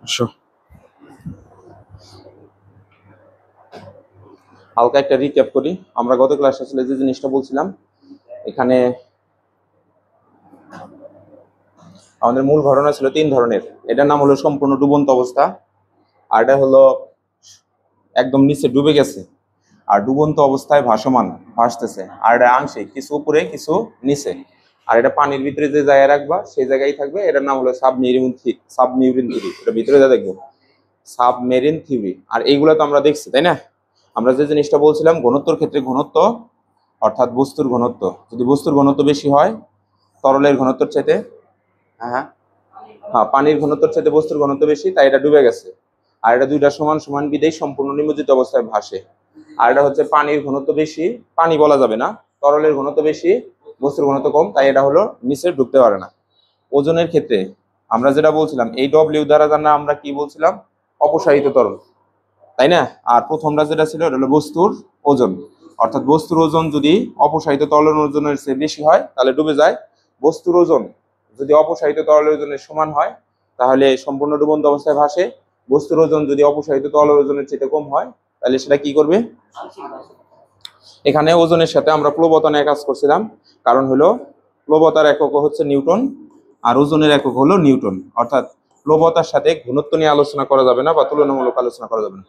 আসো। হালকা একটা রিক্যাপ করি। আমরা গত ক্লাসে আসলে যে জিনিসটা বলছিলাম, এখানে আমাদের মূল ঘটনা ছিল তিন ধরনের। এটার নাম হলো সম্পূর্ণ ডুবন্ত অবস্থা, আর এটা হলো একদম নিচে ডুবে গেছে, আর ডুবন্ত অবস্থায় ভাসমান, ভাসতেছে, আর এটা আংশিক, কিছু উপরে কিছু নিচে। আর এটা পানির ভিতরে যে জায়গায় রাখবা সেই জায়গায় থাকবে। এটার নাম হলো সাবমেরিন থিওরি। এটা ভিতরে যা দেখবো সাবমেরিন থিওরি। আর এইগুলো তো আমরা দেখছি, তাই না? আমরা যে জিনিসটা বলছিলাম, ঘনত্বর ক্ষেত্রে ঘনত্ব অর্থাৎ বস্তুর ঘনত্ব, যদি বস্তুর ঘনত্ব বেশি হয় তরলের ঘনত্বর চাইতে, হ্যাঁ হ্যাঁ, পানির ঘনত্বর চাইতে বস্তুর ঘনত্ব বেশি, তাই এটা ডুবে গেছে। আর এটা দুইটা সমান সমান বিদেই সম্পূর্ণ নিমজ্জিত অবস্থায় ভাসে। আর এটা হচ্ছে পানির ঘনত্ব বেশি, পানি বলা যাবে না, তরলের ঘনত্ব বেশি, বস্তুর ঘনত্ব কম, তাই এটা হলো নিচে ঢুকতে পারে না। ওজনের ক্ষেত্রে আমরা যেটা বলছিলাম, এই ডব্লিউ দ্বারা জানা আমরা কি বলছিলাম, অপসারিত তরল, তাই না? আর প্রথমটা যেটা ছিল এটা হলো বস্তুর ওজন, অর্থাৎ বস্তুর ওজন যদি অপসারিত তরলের ওজনের চেয়ে বেশি হয় তাহলে ডুবে যায়। বস্তুর ওজন যদি অপসারিত তরলের ওজনের সমান হয় তাহলে সম্পূর্ণ ডুবন্ত অবস্থায় ভাসে। বস্তুর ওজন যদি অপসারিত তরলের ওজনের চেয়ে কম হয় তাহলে সেটা কি করবে? এখানে ওজনের সাথে আমরা প্লবতা নিয়ে কাজ করছিলাম, কারণ হলো প্লবতার একক হচ্ছে নিউটন আর ওজনের একক হলো নিউটন। অর্থাৎ প্লবতার সাথে ঘনত্ব নিয়ে আলোচনা করা যাবে না বা তুলনামূলক আলোচনা করা যাবে না।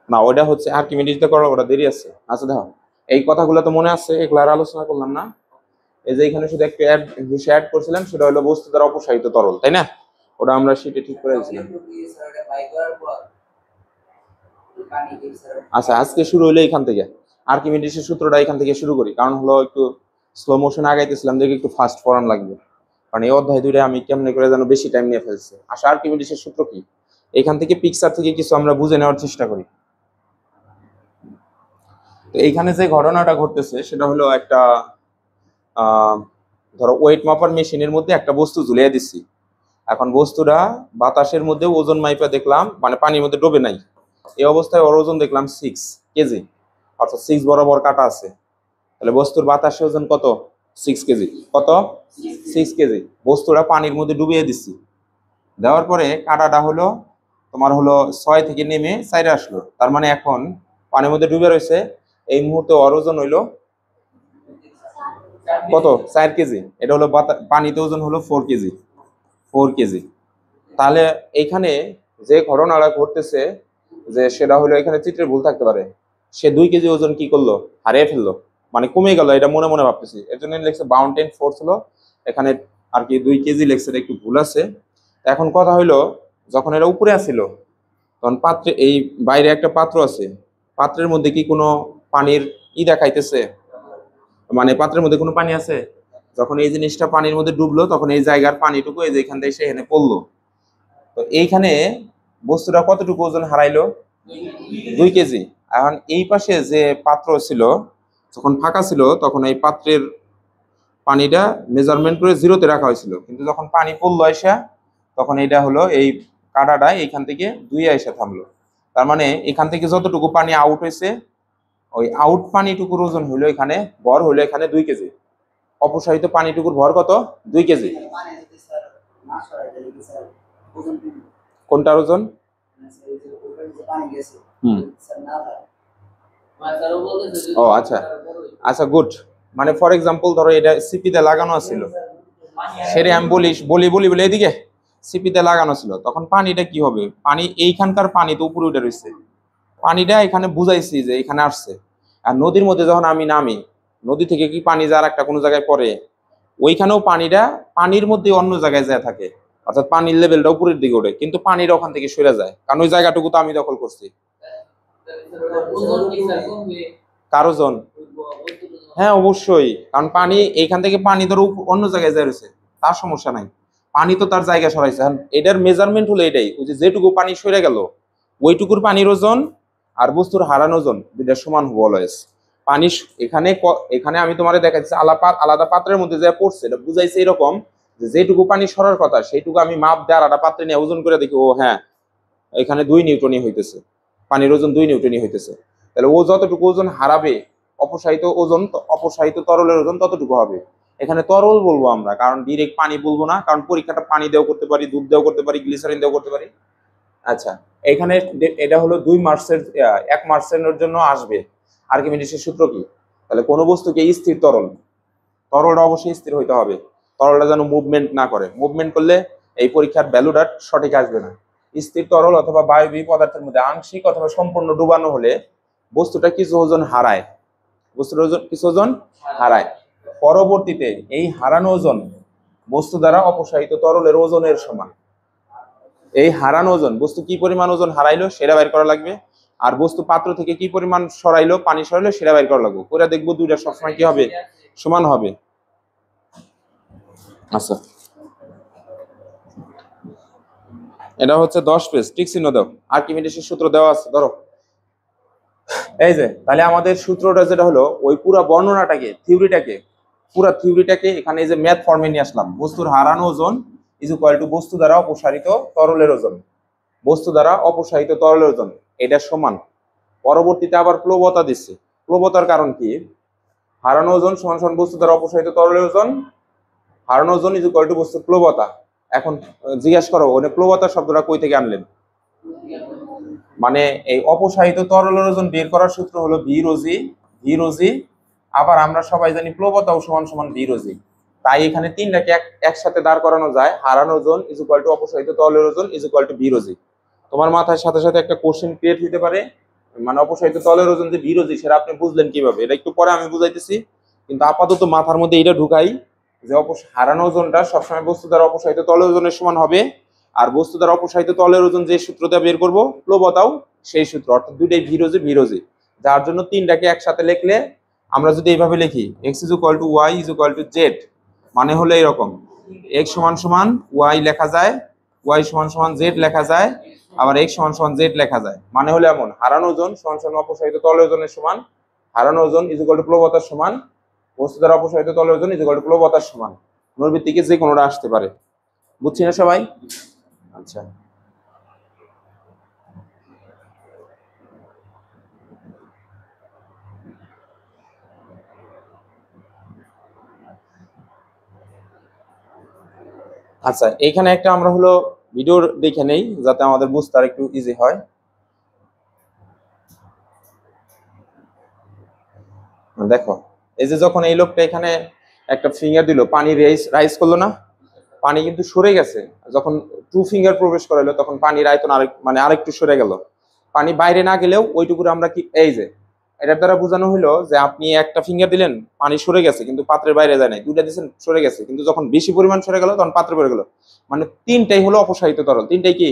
না, ওটা হচ্ছে আর্কিমিডিসে করা, ওটা দেরি আছে। আচ্ছা দেখো, এই কথাগুলো তো মনে আছে, এগুলো আর আলোচনা করলাম না। এই যে এখানে শুধু একটা বিষয় অ্যাড করছিলাম, সেটা হলো বস্তু দ্বারা অপসারিত তরল, তাই না? ওটা আমরা শীটে ঠিক করে দিয়েছিলাম। আচ্ছা, আজকে শুরু হলো এখান থেকে। আর্কিমিডিসের সূত্রটা এখান থেকে শুরু করি, কারণ হলো একটু স্লো মোশন আগাইতেছিলাম দেখে একটু ফাস্ট ফরওয়ার্ড লাগবে, কারণ এই অধ্যায় দুইটা আমি কেমনে করে যেন বেশি টাইম নিয়ে ফেলছি। আচ্ছা, আর্কিমিডিসের সূত্র কি? এখান থেকে পিকচার থেকে কিছু আমরা বুঝে নেওয়ার চেষ্টা করি। তো এইখানে যে ঘটনাটা ঘটতেছে সেটা হলো একটা ধরো ওয়েট মাপার মেশিনের মধ্যে একটা বস্তু ঝুলিয়ে দিচ্ছি। এখন বস্তুটা বাতাসের মধ্যে ওজন মাইপা দেখলাম, মানে পানির মধ্যে ডোবে নাই, এই অবস্থায় ওর ওজন দেখলাম 6 কেজি, অর্থাৎ 6 বরাবর কাটা আছে। তাহলে বস্তুর বাতাসের ওজন কত? 6 কেজি। কত? 6 কেজি। বস্তুটা পানির মধ্যে ডুবিয়ে দিচ্ছি, দেওয়ার পরে কাটাটা হলো তোমার হলো 6 থেকে নেমে 4 আসলো, তার মানে এখন পানির মধ্যে ডুবে রয়েছে। এই মুহূর্তে ওর ওজন হইলো কত? 4 কেজি। এটা হলো পানিতে ওজন হলো 4 কেজি। 4 কেজি। তাহলে এইখানে যে ঘটনাটা ঘটতেছে, যে সেটা হলো এখানে চিত্রে ভুল থাকতে পারে। সে 2 কেজি ওজন কি করলো? হারিয়ে ফেললো, মানে কমে গেল, এটা মনে মনে ভাবতেছি, এর জন্য লিখছে বাউন্টেন ফোর্স হলো এখানে আর কি 2 কেজি লিখছে, একটু ভুল আছে। এখন কথা হইলো, যখন এরা উপরে আসছিল তখন পাত্রে, এই বাইরে একটা পাত্র আছে, পাত্রের মধ্যে কি কোনো পানির দেখাইতেছে? মানে পাত্রের মধ্যে কোনো পানি আছে? যখন এই জিনিসটা পানির মধ্যে ডুবলো তখন এই জায়গার পানিটুকু এই যে এখান থেকে সেখানে পড়লো। তো এইখানে বস্তুটা কতটুকু ওজন হারাইলো? 2 কেজি। এখন এই পাশে যে পাত্র ছিল, যখন ফাঁকা ছিল তখন এই পাত্রের পানিটা মেজারমেন্ট করে 0-তে রাখা হয়েছিল, কিন্তু যখন পানি পড়লো আইসা তখন এটা হলো এই কাঁটাটা এইখান থেকে 2 আইসা থামলো। তার মানে এখান থেকে যতটুকু পানি আউট হয়েছে, ওই আউট পানিটুকুর ওজন হইলো এখানে, ভর হইলো এখানে 2 কেজি। অপসারিত পানিটুকুর ভর কত? 2 কেজি। কোনটার ওজন? ও আচ্ছা আচ্ছা, গুড। মানে ফর এক্সাম্পল ধরো এটা সিপিতে লাগানো ছিল, সেরে আমি বলি বলে এদিকে সিপিতে লাগানো ছিল, তখন পানিটা কি হবে? পানি এইখানকার পানি তো উপরে উঠে রয়েছে, পানিটা এখানে বুঝাইছি যে এখানে আসছে। আর নদীর মধ্যে যখন আমি নামি, নদী থেকে কি পানি যার একটা কোনো জায়গায় পড়ে, ওইখানেও পানিটা পানির মধ্যে অন্য জায়গায় যায় থাকে, অর্থাৎ পানির লেভেলটা উপরের দিকে ওঠে, কিন্তু পানির ওখান থেকে সরে যায়, কারণ ওই জায়গাটুকু তো আমি দখল করছি। কার ওজন? হ্যাঁ অবশ্যই, কারণ পানি এইখান থেকে পানি ধরো অন্য জায়গায় যায় রয়েছে, তার সমস্যা নাই, পানি তো তার জায়গা সরাইছে। এটার মেজারমেন্ট হলো এটাই, ওই যেটুকু পানি সরে গেল ওইটুকুর পানির ওজন আর বস্তুর হারানো ওজন দুইটা সমান হবে অলওয়েজ। পানি এখানে এখানে আমি তোমার দেখাচ্ছি আলাদা পাত্রের মধ্যে যা পড়ছে, এটা বুঝাইছে এরকম যে যেটুকু পানি সরার কথা সেইটুকু আমি মাপ দিয়ে আলাদা পাত্রে নিয়ে ওজন করে দেখি, ও হ্যাঁ এখানে 2 নিউটনই হইতেছে, পানির ওজন 2 নিউটনই হইতেছে। তাহলে ও যতটুকু ওজন হারাবে, অপসারিত তরলের ওজন ততটুকু হবে। এখানে তরল বলবো আমরা, কারণ ডিরেক্ট পানি বলবো না, কারণ পরীক্ষাটা পানি দিয়েও করতে পারি, দুধ দিয়েও করতে পারি, গ্লিসারিন দিয়েও করতে পারি। আচ্ছা, এখানে এটা হলো 2 মার্কসের 1 মার্কসের জন্য আসবে। আর্কিমিডিসের সূত্র কি? তাহলে কোনো বস্তুকে স্থির তরল, তরলটা অবশ্যই স্থির হইতে হবে, তরলটা যেন মুভমেন্ট না করে, মুভমেন্ট করলে এই পরীক্ষার ভ্যালুটা সঠিক আসবে না। স্থির তরল অথবা বায়বীয় পদার্থের মধ্যে আংশিক অথবা সম্পূর্ণ ডুবানো হলে বস্তুটা কিছু ওজন হারায়, বস্তুর ওজন কিছু ওজন হারায়। পরবর্তীতে এই হারানো ওজন বস্তু দ্বারা অপসারিত তরলের ওজনের সমান। এই হারানো ওজন, বস্তু কি পরিমাণ ওজন হারাইলো সেটা বের করা লাগবে, আর বস্তু পাত্র থেকে কি পরিমাণ সরাইলো, পানি সরাইলো সেটা বের করা লাগবে, করে দেখবো দুইটা সবসময় কি হবে, সমান হবে। আচ্ছা, এটা হচ্ছে 10 পেজ, টিক চিহ্ন দাও, আর্কিমিডিসের সূত্র দেওয়া আছে, ধরো এই যে। তাহলে আমাদের সূত্রটা যেটা হলো ওই পুরো বর্ণনাটাকে, পুরো থিওরিটাকে এখানে এই যে ম্যাথ ফর্মে নিয়ে আসলাম। বস্তুর হারানো ওজন ইজ ইকুয়াল টু বস্তু দ্বারা অপসারিত তরলের ওজন, বস্তু দ্বারা অপসারিত তরলের ওজন, এটা সমান। পরবর্তীতে আবার প্লবতা দিচ্ছে, প্লবতার কারণ কি? হারানো ওজন সমান সমান বস্তু দ্বারা অপসারিত তরলের ওজন, হারানো ওজন ইজ ইকুয়াল টু বস্তুর প্লবতা। এখন জিজ্ঞাসা করো ওখানে প্লবতা শব্দটা কই থেকে আনলেন? মানে এই অপসারিত তরলের ওজন বের করার সূত্র হলো ভি রোজি, ভি রোজি, আবার আমরা সবাই জানি প্লবতাও সমান সমান ভি রোজি। তাই এখানে তিনটাকে একসাথে দাঁড় করানো যায়, হারানো ওজন ইজ ইকুয়াল টু অপসারিত তরলের ওজন ইজ ইকুয়াল টু ভি রোজি। তোমার মাথায় সাথে সাথে একটা কোশ্চেন ক্রিয়েট হতে পারে, মানে অপসারিত তরলের ওজন যে ভি রোজি সেটা আপনি বুঝলেন কিভাবে, এটা একটু পরে আমি বুঝাইতেছি, কিন্তু আপাতত মাথার মধ্যে এটা ঢুকাই যে হারানো ওজনটা সবসময় বস্তু দ্বারা অপসারিত তরলের ওজনের সমান হবে, আর বস্তু দ্বারা অপসারিত তরলের ওজন যে সূত্রটা বের করবো প্লবতাও সেই সূত্র, অর্থাৎ দুইটাই ভিরোজি ভিরোজি, যার জন্য তিনটাকে একসাথে লিখলে আমরা যদি এইভাবে লিখি X is equal to Y is equal to Z, মানে হলো এরকম, এক্স সমান সমান ওয়াই লেখা যায়, ওয়াই সমান সমান জেড লেখা যায়, আবার এক্স সমান সমান জেড লেখা যায়, মানে হলো এমন, হারানো ওজন সমান সমান অপসারিত তরলের ওজনের সমান, হারানো ওজন ইজ ইকুয়াল টু প্লবতার সমান, বস্তু দ্বারা অপসারিত তরলের ওজন ইজ ইকুয়াল টু প্লবতার সমান। পুনর্বৃত্তিকে যে কোনোটা আসতে পারে, বুঝছি না সবাই? আচ্ছা, আচ্ছা এইখানে একটা আমরা হলো ভিডিও দেখে নেই যাতে আমাদের বুঝতে আর একটু ইজি হয়। দেখো এই যে যখন এই লোকটা এখানে একটা ফিঙ্গার দিল, পানি রাইজ করলো না, পানি কিন্তু সরে গেছে, যখন 2 ফিঙ্গার প্রবেশ করাইলো তখন পানির আয়তন আরেক মানে আরেকটু সরে গেল, পানি বাইরে না গেলেও ওইটুকু আমরা কি, এই যে এটার দ্বারা বোঝানো হলো যে আপনি একটা ফিঙ্গার দিলেন পানি সরে গেছে কিন্তু পাত্রের বাইরে যায় নাই, দুইটা দিচ্ছেন সরে গেছে, কিন্তু যখন বেশি পরিমাণ সরে গেল তখন পাত্রে পড়ে গেল, মানে তিনটাই হলো অপসারিত তরল, তিনটাই কি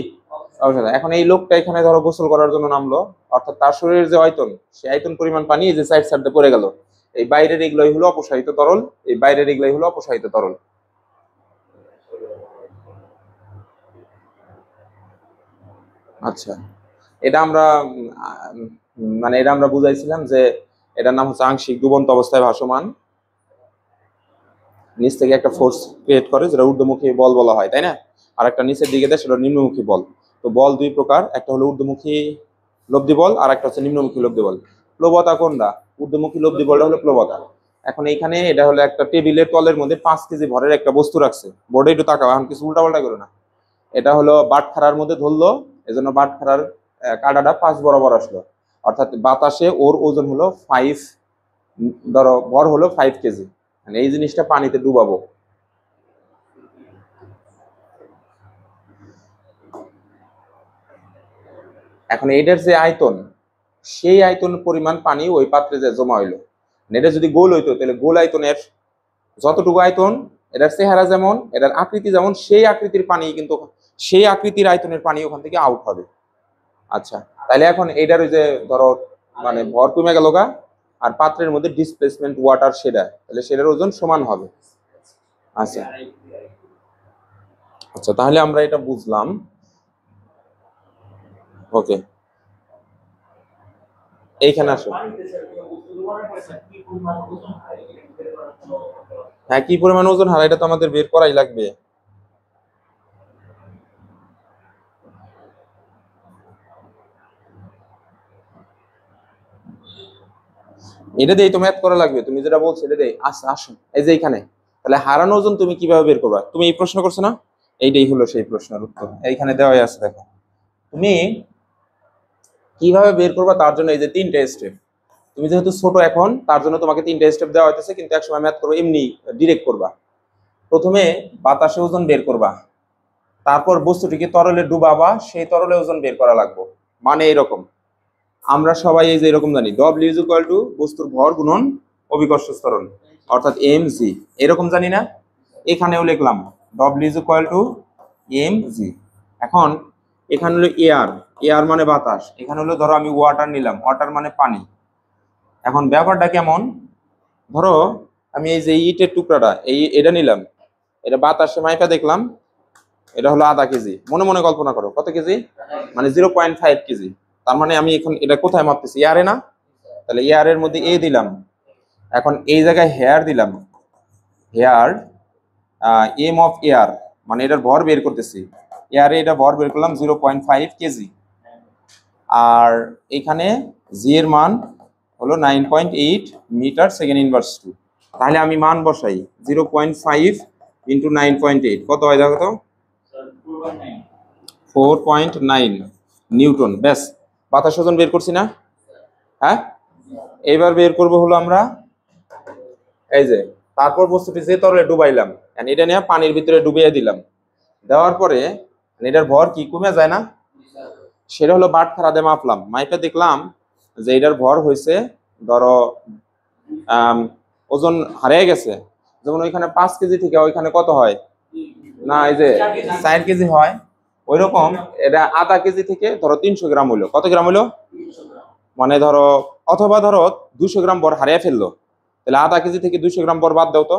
অপসারিত। এখন এই লোকটা এখানে ধরো গোসল করার জন্য নামলো, অর্থাৎ তার শরীরের যে আয়তন, সেই আয়তন পরিমাণ পানি এই যে সাইড সাইডে পড়ে গেল, এই বাইরের এগুলোই হলো অপসারিত তরল, এই বাইরের এগুলোই হলো অপসারিত তরল। আচ্ছা, এটা আমরা মানে এটা আমরা বুঝাইছিলাম যে এটার নাম হচ্ছে আংশিক ডুবন্ত অবস্থায় ভাসমান, নিচ থেকে একটা ফোর্স ক্রিয়েট করে যেটা ঊর্ধ্বমুখী বল বলা হয়, তাই না? আর একটা নিচের দিকে দেয় সেটা নিম্নমুখী বল। তো বল দুই প্রকার, একটা হলো ঊর্ধ্বমুখী লব্ধি বল আর একটা হচ্ছে নিম্নমুখী লব্ধি বল। প্লবতা কোনটা? ঊর্ধ্বমুখী লব্ধি বলটা হলো প্লবতা। এখন এইখানে এটা হলো একটা টেবিলের তলের মধ্যে 5 কেজি ভরের একটা বস্তু রাখছে, বোর্ডে একটু তাকাও, এখন কিছু উল্টাপাল্টা করো না। এটা হলো বাটখারার মধ্যে ধরলো, এজন্য বাটখারার কাঁটাটা 5 বরাবর আসলো, অর্থাৎ বাতাসে ওর ওজন হলো 5, ধরো ভর হলো 5 কেজি, মানে এই জিনিসটা পানিতে ডুবাবো। এখন এটার যে আয়তন, সেই আয়তন পরিমাণ পানি ওই পাত্রে যে জমা হইলো, এটা যদি গোল হইতো তাহলে গোল আয়তনের যতটুকু আয়তন, এটার চেহারা যেমন, এটার আকৃতি যেমন, সেই আকৃতির পানি কিন্তু সেই আকৃতির আয়তনের পানি ওখান থেকে আউট হবে। আচ্ছা, তাহলে এখন এইটার ওই যে ধরো মানে ভর কমে গেল গা, আর পাত্রের মধ্যে ডিসপ্লেসমেন্ট ওয়াটার সেটা, তাহলে সেটার ওজন সমান হবে। আচ্ছা আচ্ছা, তাহলে আমরা এটা বুঝলাম। ওকে, এইখানে আসো। হ্যাঁ, কি পরিমাণ ওজন হারায় এটা তো আমাদের বের করাই লাগবে। এটা দিয়েই তো ম্যাথ করা লাগবে, তুমি যেটা বলছো এটা দেই। আচ্ছা আসো, এই যে এইখানে তাহলে হারানো ওজন তুমি কিভাবে বের করবা? তুমি এই প্রশ্ন করছো না, এইটাই হলো সেই প্রশ্নের উত্তর, এইখানে দেওয়াই আছে দেখো। তুমি কিভাবে বের করবা তার জন্য এই যে 3টে স্টেপ। তুমি যেহেতু ছোট এখন, তার জন্য তোমাকে 3টে স্টেপ দেওয়া হইতেছে, কিন্তু একসময় ম্যাথ করবো এমনি ডিরেক্ট করবা। প্রথমে বাতাসে ওজন বের করবা, তারপর বস্তুটিকে তরলে ডুবাবা, সেই তরলে ওজন বের করা লাগবে। মানে এরকম, আমরা সবাই এই যে এরকম জানি ডব্লিউ ইজ ইকুয়াল টু বস্তুর ভর গুণন অভিকর্ষ ত্বরণ, অর্থাৎ এম জি, এরকম জানি না? এখানেও লিখলাম W is equal to M G. এখন এখানে হলো এয়ার, এয়ার মানে বাতাস, এখানে হলো ধরো আমি ওয়াটার নিলাম, ওয়াটার মানে পানি। এখন ব্যাপারটা কেমন, ধরো আমি এই যে ইটের টুকরাটা এটা নিলাম, এটা বাতাসে মাইপা দেখলাম, এটা হলো আধা কেজি। মনে মনে কল্পনা করো কত কেজি, মানে 0.5 কেজি। তার মানে আমি এখন এটা কোথায় মাপতেছি, এয়ারে না? তাহলে এয়ারের মধ্যে এ দিলাম, এখন এই জায়গায় হেয়ার দিলাম, হেয়ার এম অফ এয়ার, মানে এটার ভর বের করতেছি, এয়ারে এটা ভর বের করলাম 0.5 কেজি। আর এখানে জি এর মান হলো 9.8 মিটার সেকেন্ড ইনভার্স 2। তাহলে আমি মান বসাই 0.5 ইন্টু 9.8 কত হয় দেখো তো, 4.9 নিউটন। ব্যাস, বাতাস ওজন বের করছি না? হ্যাঁ, এইবার বের করব হলো আমরা এই যে, তারপর বস্তুটি যে তরলে ডুবাইলাম, এটা নিয়ে পানির ভিতরে ডুবিয়ে দিলাম, দেওয়ার পরে এটার ভর কি কমে যায় না? সেটা হলো বাটখারা দিয়ে মাপলাম, মাইপে দেখলাম যে এটার ভর হয়েছে ধরো ওজন হারিয়ে গেছে। যেমন ওইখানে 5 কেজি থেকে ওইখানে কত হয় না, এই যে 4 কেজি হয়, ওই রকম এটা আধা কেজি থেকে ধরো 300 গ্রাম হইলো। কত গ্রাম হইলো? মানে ধরো, অথবা ধরো 200 গ্রাম ভর হারিয়ে ফেললো, তাহলে আধা কেজি থেকে 200 গ্রাম ভর বাদ দাও তো,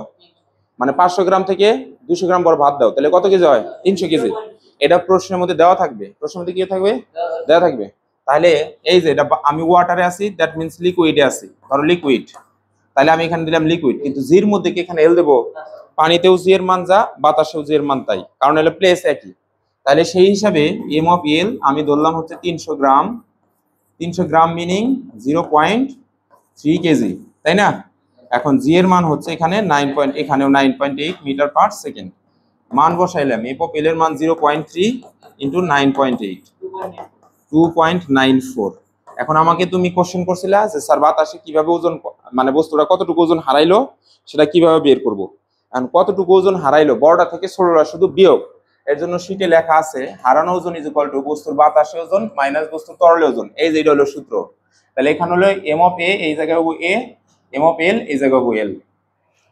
মানে 500 গ্রাম থেকে 200 গ্রাম ভর বাদ দাও, তাহলে কত কেজি হয়? 300 কেজি। এটা প্রশ্নের মধ্যে দেওয়া থাকবে, প্রশ্নের মধ্যে কি থাকবে? দেওয়া থাকবে। তাহলে এই যে এটা আমি ওয়াটারে আছি, দ্যাট মিন্স লিকুইডে আছি, ধরো লিকুইড, তাহলে আমি এখানে দিলাম লিকুইড, কিন্তু জির মধ্যে কি এখানে এল দেবো? পানিতেও জি এর মান যা, বাতাসেও জি এর মান তাই, কারণ এলো প্লেস একই। তাহলে সেই হিসাবে এম অফ এল আমি ধরলাম হচ্ছে 300 গ্রাম, 300 গ্রাম মিনিং 0.3 কেজি, তাই না? এখন জি এর মান হচ্ছে এখানে 9 এখানেও 9.8 মিটার পার সেকেন্ড। মান বসাইলাম, এফ অফ এল এর মান 0.3 ইন্টু 9.8, 2.94। এখন আমাকে তুমি কোশ্চেন করছিলা যে স্যার বাতাসে কিভাবে ওজন, মানে বস্তুটা কতটুকু ওজন হারাইলো সেটা কিভাবে বের করব। এখন কতটুকু ওজন হারাইলো, বড়টা থেকে ছোটটা শুধু বিয়োগ, এর জন্য শীটে লেখা আছে হারানো ওজন ইজ ইকুয়াল টু বস্তুর বাতাসে ওজন মাইনাস বস্তুর তরলে ওজন। এই যে এটা হলো সূত্র। তাহলে এখানে হলো এম অফ এ, এই জায়গায় হবো এ, এম অফ এল এই জায়গায় হবো এল,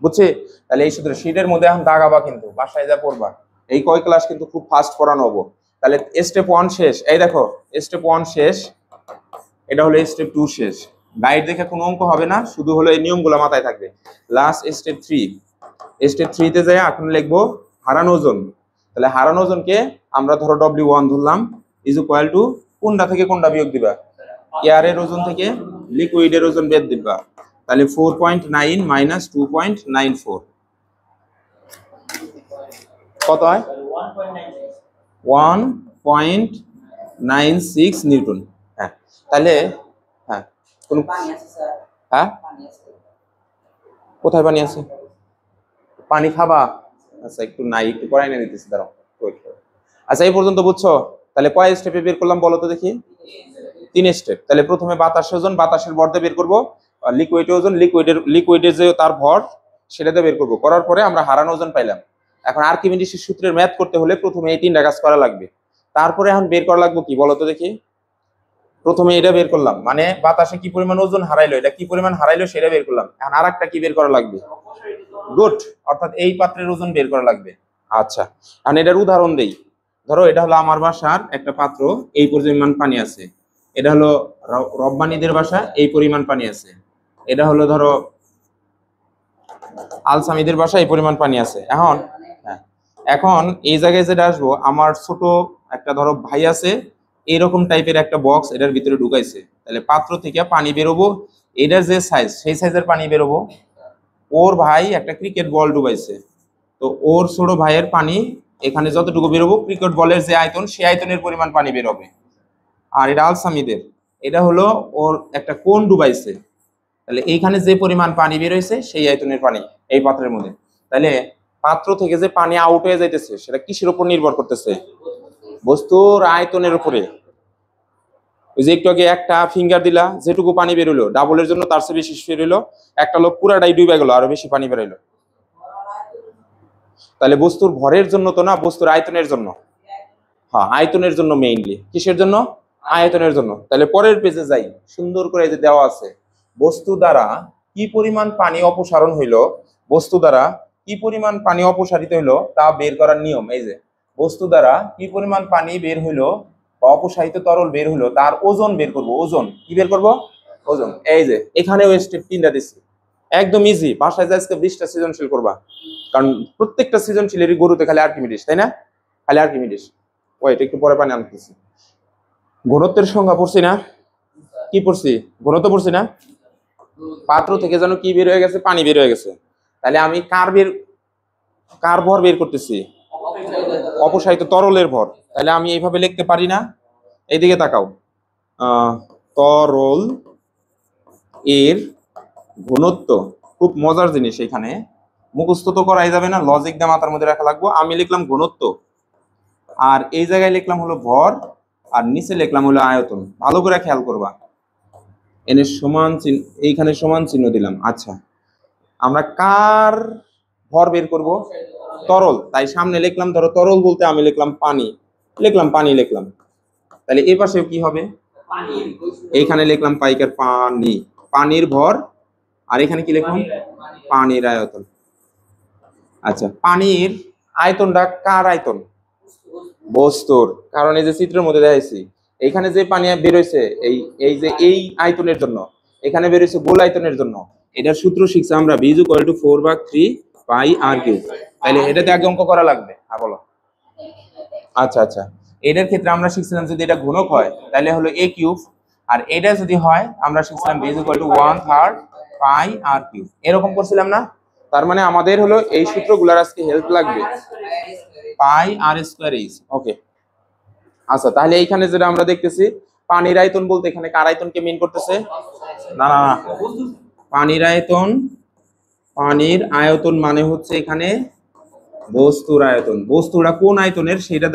বুঝছে? তাহলে এই সূত্র শীটের মধ্যে এখন দাগাবা, কিন্তু বাসায় যা পড়বা, এই কয় ক্লাস কিন্তু খুব ফাস্ট পড়ানো হবো। তাহলে স্টেপ 1 শেষ, এই দেখো স্টেপ 1 শেষ, এটা হলো স্টেপ 2 শেষ। গাইড দেখে কোনো অঙ্ক হবে না, শুধু হলো এই নিয়মগুলো মাথায় থাকবে। লাস্ট স্টেপ 3, স্টেপ 3 তে যাই এখন লিখবো হারানো ওজন। তাহলে হারানো ওজনকে আমরা ধরো W1 ধরলাম, ইজ ইকুয়াল টু কোনটা থেকে কোনটা বিয়োগ দিবা, এয়ারের ওজন থেকে লিকুইডের ওজন বের দিবা। তাহলে 4.9 মাইনাস 2.94 কত হয়? 1.96 নিউটন। হ্যাঁ, তাহলে হ্যাঁ কোন, হ্যাঁ কোথায় পানি আছে? পানি খাবা? আচ্ছা একটু নাই, একটু পরে এনে দিতেছি, দাঁড়াও। আচ্ছা এই পর্যন্ত বুঝছো? তাহলে কয় স্টেপে বের করলাম বলো তো দেখি? 3 স্টেপ। তাহলে প্রথমে বাতাসের ওজন, বাতাসের ভর দিয়ে বের করবো, লিকুইড ওজন, লিকুইডের যে তার ভর সেটাতে বের করবো, করার পরে আমরা হারানো ওজন পাইলাম। এখন আর্কিমিডিসের সূত্রের ম্যাথ করতে হলে প্রথমে এই 3টা কাজ করা লাগবে। তারপরে এখন বের করা লাগবে কি বলো তো দেখি? প্রথমে এটা বের করলাম, মানে বাতাসে কি পরিমাণ ওজন হারাইলো, এটা কি পরিমাণ হারাইলো সেটা বের করলাম। এখন আরেকটা কি বের করা লাগবে? গুড, অর্থাৎ এই পাত্রের ওজন বের করা লাগবে। আচ্ছা, এখন এটার উদাহরণ দেই। ধরো এটা হলো আমার বাসার একটা পাত্র, এই পরিমাণ পানি আছে। এটা হলো রব্বানীদের বাসা, এই পরিমাণ পানি আছে। এটা হলো ধরো আলসামিদের বাসা, এই পরিমাণ পানি আছে। এখন হ্যাঁ, এখন এই জায়গায় যেটা আসবো, আমার ছোট একটা ধরো ভাই আছে, এইরকম টাইপের একটা বক্স এটার ভিতরে ঢুকাইছে। তাহলে পাত্র থেকে পানি বেরোবো, এটার যে সাইজ সেই সাইজের পানি বেরোবো। ওর ভাই একটা ক্রিকেট বল ডুবাইছে, তো ওর ছোট ভাইয়ের পানি এখানে যতটুকু বেরোবো, ক্রিকেট বলের যে আয়তন সেই আয়তনের পরিমাণ পানি বেরোবে। আর এটা আলসামিদের, এটা হলো ওর একটা কোন ডুবাইছে, তাহলে এইখানে যে পরিমাণ পানি বের হয়েছে সেই আয়তনের পানি এই পাত্রের মধ্যে। তাহলে পাত্র থেকে যে পানি আউট হয়ে যাইতেছে সেটা কিসের উপর নির্ভর করতেছে? বস্তুর আয়তনের উপরে। ওই যে একটু আগে একটা ফিঙ্গার দিলা, যেটুকু পানি বেরোলো ডাবলের জন্য তার চেয়ে বেশি বেরোলো, একটা লোক পুরাটাই ডুবে গেল, আরো বেশি পানি বেরোলো। তাহলে বস্তুর ভরের জন্য তো না, বস্তুর আয়তনের জন্য। হ্যাঁ, আয়তনের জন্য মেইনলি। কিসের জন্য? আয়তনের জন্য। তাহলে পরের পেজে যাই, সুন্দর করে যে দেওয়া আছে বস্তু দ্বারা কি পরিমাণ পানি অপসারণ হইলো, বস্তু দ্বারা কি পরিমাণ পানি অপসারিত হইলো তা বের করার নিয়ম। এই যে বস্তু দ্বারা কি পরিমাণ পানি বের হইলো বা অপসারিত তরল বের হইলো তার ওজন বের করব। ওজন কি বের করব? ওজন। এই যে এখানেও স্টেপ 3টা দিচ্ছি, একদম ইজি। বাসায় আজকে 20টা সৃজনশীল করবা, কারণ প্রত্যেকটা সৃজনশীলেরই গরুতে খালি আর্কিমিডিস, তাই না? খালি আর্কিমিডিস। ওয়েট, একটু পরে পানি আনতেছি। ঘনত্বের সংজ্ঞা পড়ছি না? কি পড়ছি? ঘনত্ব পড়ছি না? পাত্র থেকে যেন কি বের হয়ে গেছে? পানি বের হয়ে গেছে। তাহলে আমি কার ভর বের করতেছি? অপসারিত তরলের ভর। তাহলে আমি এইভাবে লিখতে পারি না? এইদিকে তাকাও, তরল এর ঘনত্ব। খুব মজার জিনিস, এখানে মুখস্থ তো করাই যাবে না, লজিক দিয়ে মাথার মধ্যে রাখা লাগবে। আমি লিখলাম ঘনত্ব, আর এই জায়গায় লিখলাম হলো ভর, আর নিচে লিখলাম হলো আয়তন। ভালো করে খেয়াল করবা, এনে সমান চিহ্ন, এইখানে সমান চিহ্ন দিলাম। আচ্ছা, আমরা কার ভর বের করব? তরল। তাই সামনে লিখলাম, ধরো তরল বলতে আমি লিখলাম পানি, লিখলাম। তাহলে এই পাশেও কি হবে? এইখানে লিখলাম পাইকার পানি, পানির ভর, আর এখানে কি লিখলাম? পানির আয়তন। আচ্ছা, পানির আয়তনটা কার আয়তন? বস্তুর। কারণ এই যে চিত্রের মধ্যে দেখাইছি, এখানে যে পানি বের হয়েছে এই যে এই আয়তনের জন্য, এখানে বের হয়েছে গোল আয়তনের জন্য। এটার সূত্র শিখছি আমরা, v = 4/3 পাই r কিউব। তাহলে এটাতে আগে অঙ্ক করা লাগবে। হ্যাঁ বলো। আচ্ছা, এটার ক্ষেত্রে আমরা শিখছিলাম যদি এটা গুণক হয় তাহলে হলো a কিউব, আর এটা যদি হয় আমরা শিখছিলাম v = 1/3 পাই r কিউব। এরকম করছিলাম না? তার মানে আমাদের হলো এই সূত্রগুলোর আজকে হেল্প লাগবে, পাই r স্কয়ার এইচ। ওকে। আচ্ছা, তাহলে এইখানে যেটা আমরা দেখতেছি, পানির আয়তন বলতে এখানে কার আয়তনকে মিন করতেছে? না, পানির আয়তন মানে হচ্ছে এখানে বস্তুর আয়তন। বস্তুটা কোন আয়তনের সেটা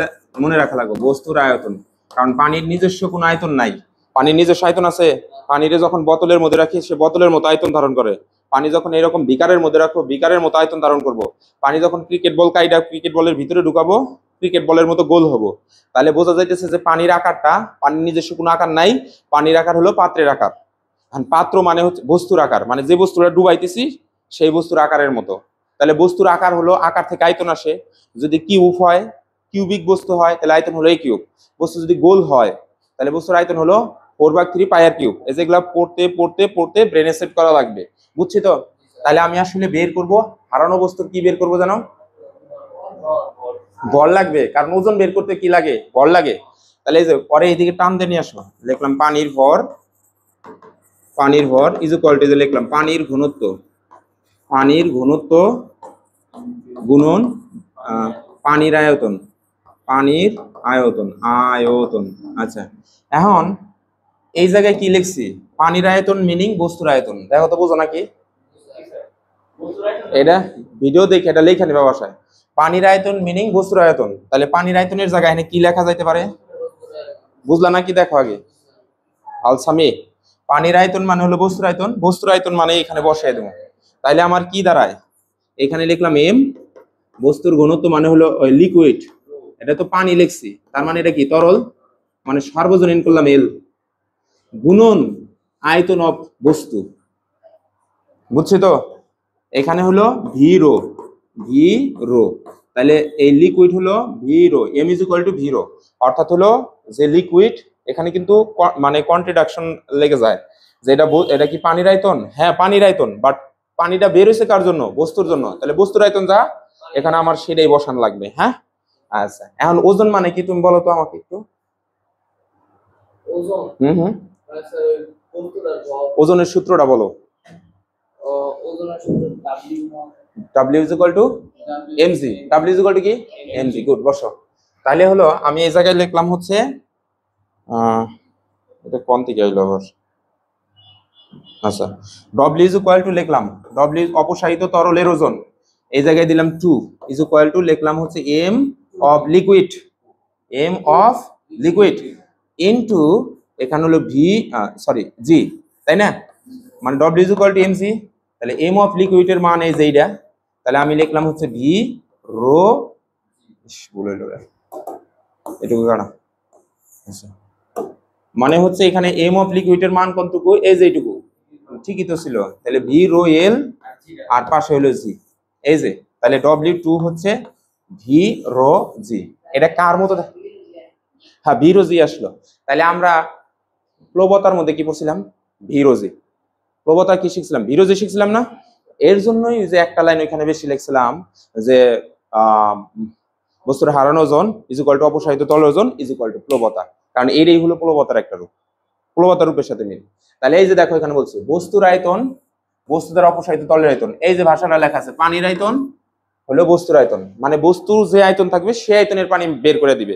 মনে রাখা লাগবে, বস্তুর আয়তন। কারণ পানির নিজস্ব কোনো আয়তন নাই। পানির নিজস্ব আয়তন আছে? পানিরে যখন বোতলের মধ্যে রাখি সে বোতলের মতো আয়তন ধারণ করে। পানি যখন এরকম বিকারের মধ্যে রাখবো বিকারের মতো আয়তন ধারণ করব। পানি যখন ক্রিকেট বল কাইডা ক্রিকেট বলের ভিতরে ঢুকাবো ক্রিকেট বলের মতো গোল হবো। তাহলে বোঝা যাইতেছে যে পানির আকারটা, পানির নিজস্ব কোনো আকার নাই, পানির আকার হলো পাত্রের আকার। পাত্র মানে হচ্ছে বস্তুর আকার, মানে যে বস্তুটা ডুবাইতেছি সেই বস্তুর আকারের মতো। তাহলে বস্তুর আকার হলো, আকার থেকে আয়তন আসে। যদি কিউব হয়, কিউবিক বস্তু হয়, তাহলে আয়তন হলো a কিউব। বস্তু যদি গোল হয় তাহলে বস্তুর আয়তন হলো 4/3 পাই r কিউব। এই যেগুলা পড়তে ব্রেনে সেট করা লাগবে, বুঝছি তো? তাহলে আমি আসলে বের করব হারানো বস্তুর কি বের করব জানো? ভর লাগবে, কারণ ওজন বের করতে কি লাগে? ভর লাগে। তাহলে এই যে পরে এইদিকে টান দিয়ে নিয়ে আসো, লিখলাম পানির ভর ইজ ইকুয়াল টু, লিখলাম পানির ঘনত্ব গুণন পানির আয়তন। আচ্ছা, এখন এই জায়গায় কি লিখছি? পানির আয়তন মিনিং বস্তুর আয়তন। দেখো তো বোঝো নাকি? এটা ভিডিও দেখে এটা লেখা নেবা বাসায়। পানির আয়তন মিনিং বস্তুর আয়তন। তাহলে পানির আয়তনের জায়গায় এখানে কি লেখা যাইতে পারে? বুঝলা নাকি? দেখো আগে আলসামি, পানির আয়তন মানে হলো বস্তুর আয়তন মানে এখানে বসাই দেবো। তাইলে আমার কি দাঁড়ায়? এখানে লিখলাম এম, বস্তুর ঘনত্ব মানে হলো লিকুইড, এটা তো পানি লিখছি, তার মানে এটা কি? তরল, মানে সার্বজনীন করলাম এল, গুণন আয়তন অফ বস্তু। বুঝছি তো? এখানে হলো ভি রো। তাহলে এই লিকুইড হলো V rho, M is equal to V rho. অর্থাৎ হলো যে লিকুইড, এখানে কিন্তু মানে কন্ট্রাডিকশন লেগে যায় যে এটা কি পানির আয়তন? হ্যাঁ পানির আয়তন, বাট পানিটা বের হয়েছে কার জন্য? বস্তুর জন্য। তাহলে বস্তুর আয়তন যা, এখানে আমার সেটাই বসানো লাগবে। হ্যাঁ, আচ্ছা, এখন ওজন মানে কি তুমি বলো তো আমাকে একটু। ওজনের সূত্রটা বলো। W is equal to mg। W is equal to কি? mg। গুড, বসো। তাহলে হলো আমি এই জায়গায় লিখলাম হচ্ছে এটা কোন থেকে আইলো আবার? আচ্ছা, W is equal to লিখলাম, W অপসারিত তরলের ওজন। এই জায়গায় দিলাম 2 ইজ ইকুয়াল টু লিখলাম হচ্ছে M of liquid, M of liquid into এখানে হলো ভি সরি জি, তাই না? মানে W is equal to M G. তাহলে এম অফ লিকুইডের মান এই যে এইটা, তাহলে আমি লিখলাম হচ্ছে ভি রো, বলে এটুকু কানা, আচ্ছা মানে হচ্ছে এখানে এম অফ লিকুইডের মান কতটুকু, এই যে এইটুকু, ঠিকই তো ছিল। তাহলে ভি রো এল আর পাশে হলো জি, এই যে, তাহলে ডব্লিউ টু হচ্ছে ভি রো জি। এটা কার মতো, হ্যাঁ ভি রো জি আসলো। তাহলে আমরা প্লবতার মধ্যে কি পড়ছিলাম, ভি রো জি। প্রবতা কি শিখছিলাম, ভি রো জি শিখছিলাম না? এর জন্যই যে একটা লাইন ওইখানে বেশি লিখছিলাম যে বস্তুর হারানো ওজন ইজ ইকুয়াল টু অপসারিত তল ওজন ইজ ইকুয়াল টু প্লবতা, কারণ এরই হলো প্লবতার একটা রূপ, প্লবতার রূপের সাথে মিল। তাহলে এই যে দেখো এখানে বলছে বস্তুর আয়তন, বস্তু দ্বারা অপসারিত তলের আয়তন, এই যে ভাষাটা লেখা আছে পানির আয়তন হলো বস্তুর আয়তন, মানে বস্তুর যে আয়তন থাকবে সে আয়তনের পানি বের করে দিবে।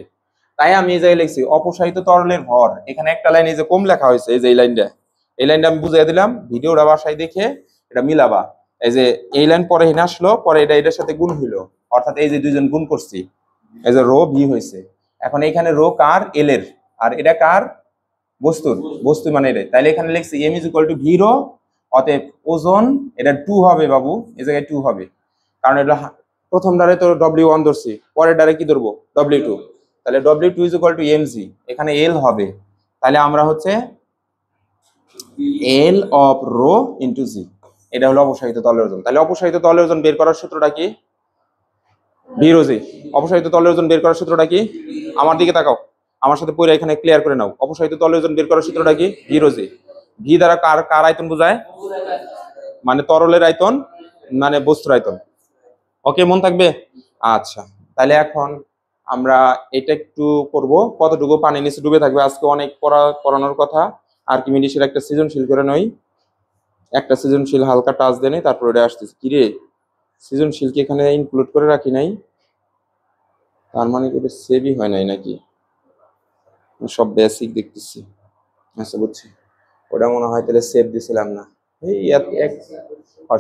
তাই আমি এই জায়গায় লিখছি অপসারিত তরলের ভর, এখানে একটা লাইন এই যে কম লেখা হয়েছে, এই যে এই লাইনটা, এই লাইনটা আমি বুঝিয়ে দিলাম, ভিডিওটা বাসায় দেখে এটা মিলাবা। এই যে এই লাইন পরে হিনে আসলো, পরে এটা এটার সাথে গুণ হইলো, অর্থাৎ এই যে দুইজন গুণ করছি, এই যে রো ভি হয়েছে। এখন এখানে রো কার, এল এর, আর এটা কার, বস্তুর, বস্তু মানে এটা। তাইলে এখানে লিখছি M is equal to V rho, অতএব ওজন এটা 2 হবে বাবু, এই জায়গায় 2 হবে, কারণ এটা প্রথম ডারে তো ডব্লিউ ওয়ান ধরছি, পরের ডারে কি ধরবো, ডব্লিউ টু। তাহলে W two is equal to M G, এখানে এল হবে, তাহলে আমরা হচ্ছে L of rho into G, এটা হলো অপসারিত তলের ওজন। তাহলে অপসারিত তলের ওজন বের করার সূত্রটা কি, ভি রো জি। অপসারিত তলের ওজন বের করার সূত্রটা কি, আমার দিকে তাকাও, আমার সাথে পড়ে এখানে ক্লিয়ার করে নাও। অপসারিত তলের ওজন বের করার সূত্রটা কি, ভি রো জি। ভি দ্বারা কার কার আয়তন বোঝায়, মানে তরলের আয়তন, মানে বস্তুর আয়তন। ওকে, মন থাকবে? আচ্ছা, তাহলে এখন আমরা এটা একটু করব, কতটুকু পানি নিচে ডুবে থাকবে। আজকে অনেক পড়ানোর কথা, আর কি মিনিশের একটা সৃজনশীল করে নই, একটা সৃজনশীল হালকা টাচ দেনে তারপর ওটা আসতেছে। কিরে সৃজনশীল কি এখানে ইনক্লুড করে রাখি নাই, তার মানে কি এটা সেভই হয় নাই নাকি, সব বেসিক দেখতেছি। আচ্ছা বুঝছি, ওটা মনে হয় তাহলে সেভ দিছিলাম না। এই এক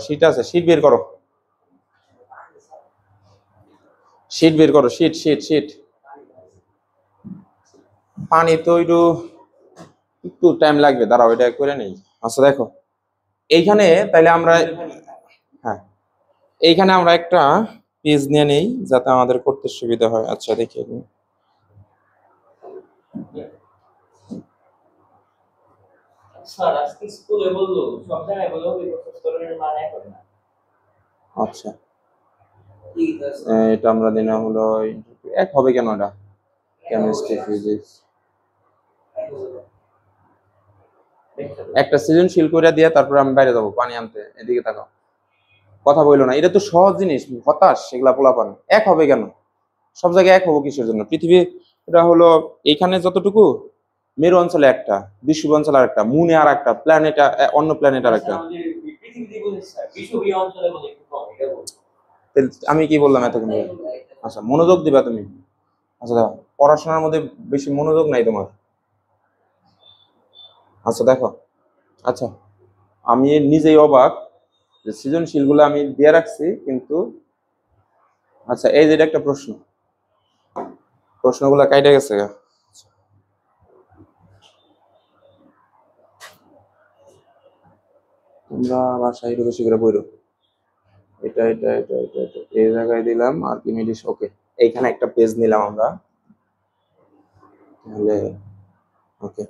শীট আছে, শীট বের করো, শীট বের করো, শীট শীট শীট। পানি তো একটু টাইম লাগবে, দাঁড়াও এটা করে নেই। আচ্ছা দেখো এইখানে, তাইলে আমরা, হ্যাঁ এইখানে আমরা একটা পেজ নিয়ে নেই যাতে আমাদের করতে সুবিধা হয়। আচ্ছা দেখি, আচ্ছা এটা আমরা দিলাম হলো এক হবে কেন, এটা কেমিস্ট্রি ফিজিক্স একটা সৃজনশীল করে দিয়ে তারপর আমি বাইরে যাবো পানি আনতে। এদিকে তাকাও, কথা বললো না, এটা তো সহজ জিনিস, হতাশ সেগুলা পোলাপান। এক হবে কেন, সব জায়গায় এক হবো কিসের জন্য? পৃথিবী এটা হলো এইখানে যতটুকু, মেরু অঞ্চলে একটা, বিশ্ব অঞ্চলে আর একটা, মুনে আর একটা, প্ল্যানেট অন্য প্ল্যানেট আর একটা। আমি কি বললাম এতক্ষণ? আচ্ছা মনোযোগ দিবা তুমি। আচ্ছা দেখো, পড়াশোনার মধ্যে বেশি মনোযোগ নাই তোমার। আচ্ছা দেখো, আচ্ছা আমি নিজেই অবাক যে সৃজনশীল গুলো আমি দিয়ে রাখছি কিন্তু, আচ্ছা এই যে এটা একটা প্রশ্ন, প্রশ্নগুলো কাইটে গেছে গা। তোমরা বাসায় একটু বেশি করে বইরো। এটা এটা এটা এটা এটা এই জায়গায় দিলাম আর কি মিডিস। ওকে, এইখানে একটা পেজ নিলাম আমরা, তাহলে ওকে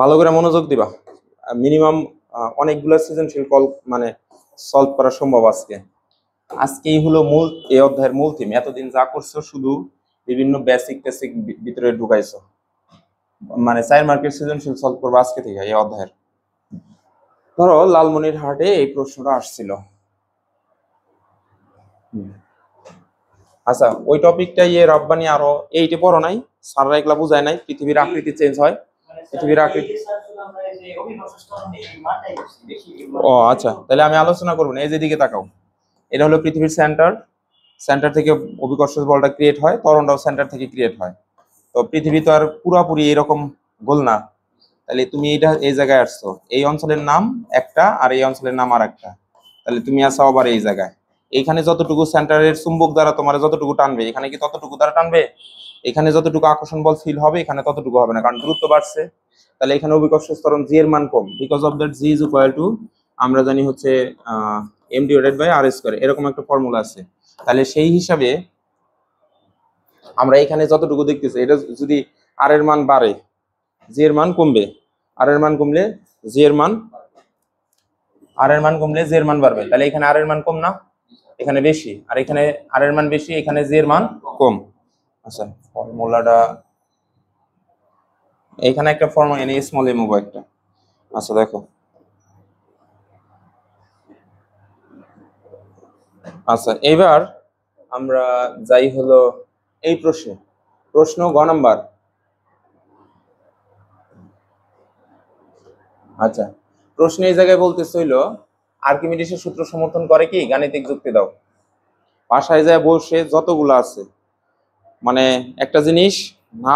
ভালো করে মনোযোগ দিবা। মিনিমাম অনেকগুলো সৃজনশীল কল মানে সলভ করা সম্ভব আজকে। আজকেই হলো মূল, এই অধ্যায়ের মূল থিম। এতদিন যা করছো শুধু বিভিন্ন বেসিক টেসিক ভিতরে ঢুকাইছো, মানে 4 মার্কের সৃজনশীল সলভ করবো আজকে থেকে এই অধ্যায়ের। ধরো লালমনিরহাটে এই প্রশ্নটা আসছিল, আচ্ছা ওই টপিকটা ইয়ে রব্বানি আরো এইটে পড়ো নাই, স্যাররা এগুলা বুঝায় নাই, পৃথিবীর আকৃতি চেঞ্জ হয়, পৃথিবীর আকৃতি। ও আচ্ছা, তাহলে আমি আলোচনা করবো না, এই যেদিকে তাকাও, এটা হলো পৃথিবীর সেন্টার, সেন্টার থেকে অভিকর্ষ বলটা ক্রিয়েট হয়, ত্বরণটাও সেন্টার থেকে ক্রিয়েট হয়। তো পৃথিবী তো আর পুরাপুরি এরকম গোল না, তাহলে তুমি এটা এই জায়গায় আসছো, এই অঞ্চলের নাম একটা আর এই অঞ্চলের নাম আর একটা, তাহলে তুমি আসো আবার এই জায়গায়। এইখানে যতটুকু সেন্টারের চুম্বক দ্বারা তোমার যতটুকু টানবে, এখানে কি ততটুকু দ্বারা টানবে? এখানে যতটুকু আকর্ষণ বল ফিল হবে এখানে ততটুকু হবে না, কারণ দূরত্ব বাড়ছে। তাহলে এখানে অভিকর্ষ ত্বরণ জি এর মান কম, because of that g is equal to আমরা জানি হচ্ছে M divided by R square, এরকম একটা ফর্মুলা আছে। তাহলে সেই হিসাবে আমরা এখানে যতটুকু দেখতেছি, এটা যদি আর এর মান বাড়ে জি এর মান কমবে, আর এর মান কমলে জি এর মান, আর এর মান কমলে জি এর মান বাড়বে। তাহলে এখানে আর এর মান কম না, এখানে বেশি, আর এখানে আর এর মান বেশি, এখানে জি এর মান কম। আচ্ছা ফর্মুলাটা এখানে একটা ফর্মুলা এনে স্মল এম হবে একটা। আচ্ছা দেখো, আচ্ছা এবার আমরা যাই হলো এই প্রশ্নে, প্রশ্ন গ নাম্বার। আচ্ছা প্রশ্নে এই জায়গায় বলতেছে হইলো আর্কিমিডিসের সূত্র সমর্থন করে কি, গাণিতিক যুক্তি দাও। বাসায় যায় বসে যতগুলো আছে, মানে একটা জিনিস না,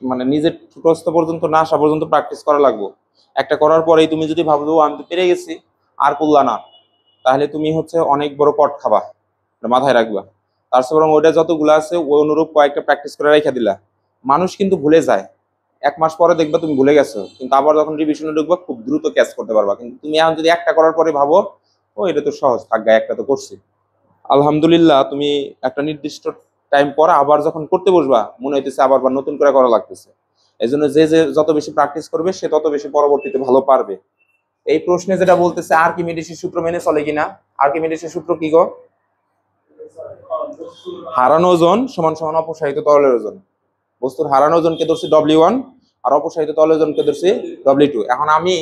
মানে নিজের ঠোঁটস্থ পর্যন্ত না আসা পর্যন্ত প্র্যাকটিস করা লাগবে। একটা করার পরেই তুমি যদি ভাবো আমি তো পেরে গেছি আর করলা না, তাহলে তুমি হচ্ছে অনেক বড় পট খাবা, এটা মাথায় রাখবা। তার চেয়ে বরং ওইটা যতগুলো আছে ওই অনুরূপ কয়েকটা প্র্যাকটিস করে রেখে দিলা। মানুষ কিন্তু ভুলে যায়, 1 মাস পরে দেখবা তুমি ভুলে গেছো, কিন্তু আবার যখন রিভিশনে ঢুকবা খুব দ্রুত ক্যাচ করতে পারবা। কিন্তু তুমি এখন যদি একটা করার পরে ভাবো ও এটা তো সহজ, থাক গায়ে একটা তো করছি, আলহামদুলিল্লাহ তুমি একটা নির্দিষ্ট টাইম পর আবার যখন করতে বসবা মনে হইতেছে আবার নতুন করে করা লাগতেছে। এই জন্য যে যে যত বেশি প্র্যাকটিস করবে সে তত বেশি পরবর্তীতে ভালো পারবে। এই প্রশ্নে যেটা বলতেছে আর্কিমিডিসের সূত্র মেনে চলে কিনা, আর্কিমিডিসের সূত্র কি গো? হারানো ওজন সমান সমান অপসারিত তরলের ওজন। বস্তুর হারানো ওজনকে ধরছি W1 আর অপসারিত তরলের ওজনকে ধরছি W2। এখন আমি